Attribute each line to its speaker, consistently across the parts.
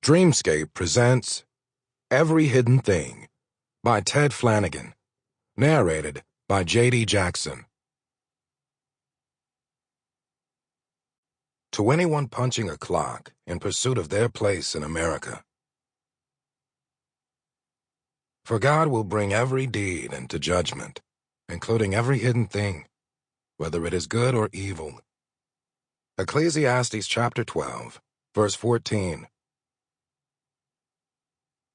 Speaker 1: Dreamscape presents Every Hidden Thing by Ted Flanagan, narrated by J.D. Jackson. To anyone punching a clock in pursuit of their place in America. For God will bring every deed into judgment, including every hidden thing, whether it is good or evil. Ecclesiastes chapter 12, verse 14.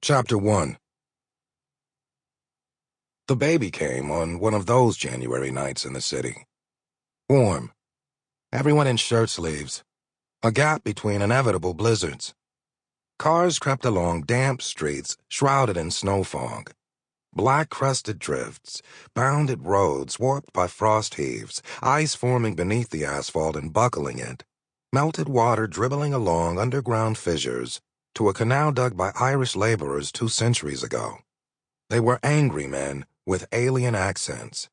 Speaker 1: Chapter 1. The baby came on one of those January nights in the city. Warm, everyone in shirt sleeves, a gap between inevitable blizzards. Cars crept along damp streets shrouded in snow fog. Black-crusted drifts, bounded roads warped by frost heaves, ice forming beneath the asphalt and buckling it, melted water dribbling along underground fissures to a canal dug by Irish laborers 2 centuries ago. They were angry men with alien accents.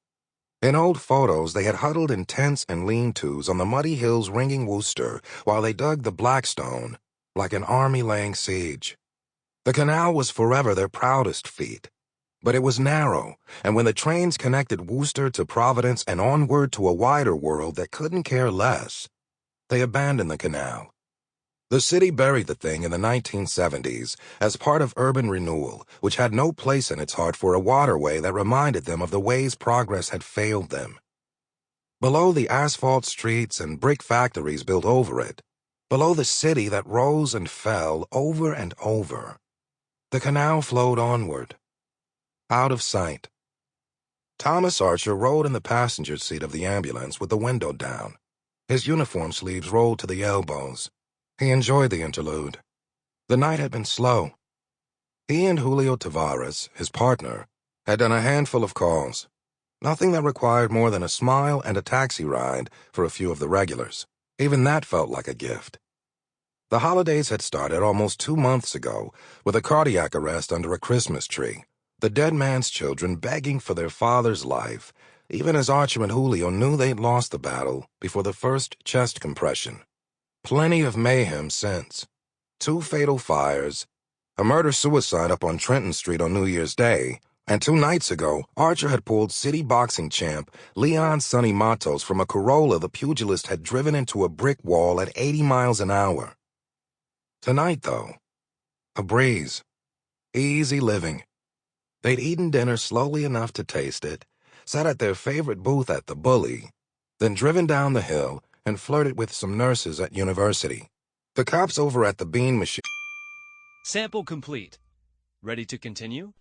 Speaker 1: In old photos, they had huddled in tents and lean-tos on the muddy hills ringing Worcester while they dug the Blackstone like an army laying siege. The canal was forever their proudest feat. But it was narrow, and when the trains connected Worcester to Providence and onward to a wider world that couldn't care less, they abandoned the canal. The city buried the thing in the 1970s as part of urban renewal, which had no place in its heart for a waterway that reminded them of the ways progress had failed them. Below the asphalt streets and brick factories built over it, below the city that rose and fell over and over, the canal flowed onward, out of sight. Thomas Archer rode in the passenger seat of the ambulance with the window down, his uniform sleeves rolled to the elbows. He enjoyed the interlude. The night had been slow. He and Julio Tavares, his partner, had done a handful of calls. Nothing that required more than a smile and a taxi ride for a few of the regulars. Even that felt like a gift. The holidays had started almost 2 months ago with a cardiac arrest under a Christmas tree, the dead man's children begging for their father's life, even as Archer and Julio knew they'd lost the battle before the first chest compression. Plenty of mayhem since. 2 fatal fires, a murder-suicide up on Trenton Street on New Year's Day, and 2 nights ago, Archer had pulled city boxing champ Leon Sonny Matos from a Corolla the pugilist had driven into a brick wall at 80 miles an hour. Tonight, though, a breeze. Easy living. They'd eaten dinner slowly enough to taste it, sat at their favorite booth at the Bully, then driven down the hill and flirted with some nurses at university. The cops over at the bean machine.
Speaker 2: Sample complete. Ready to continue?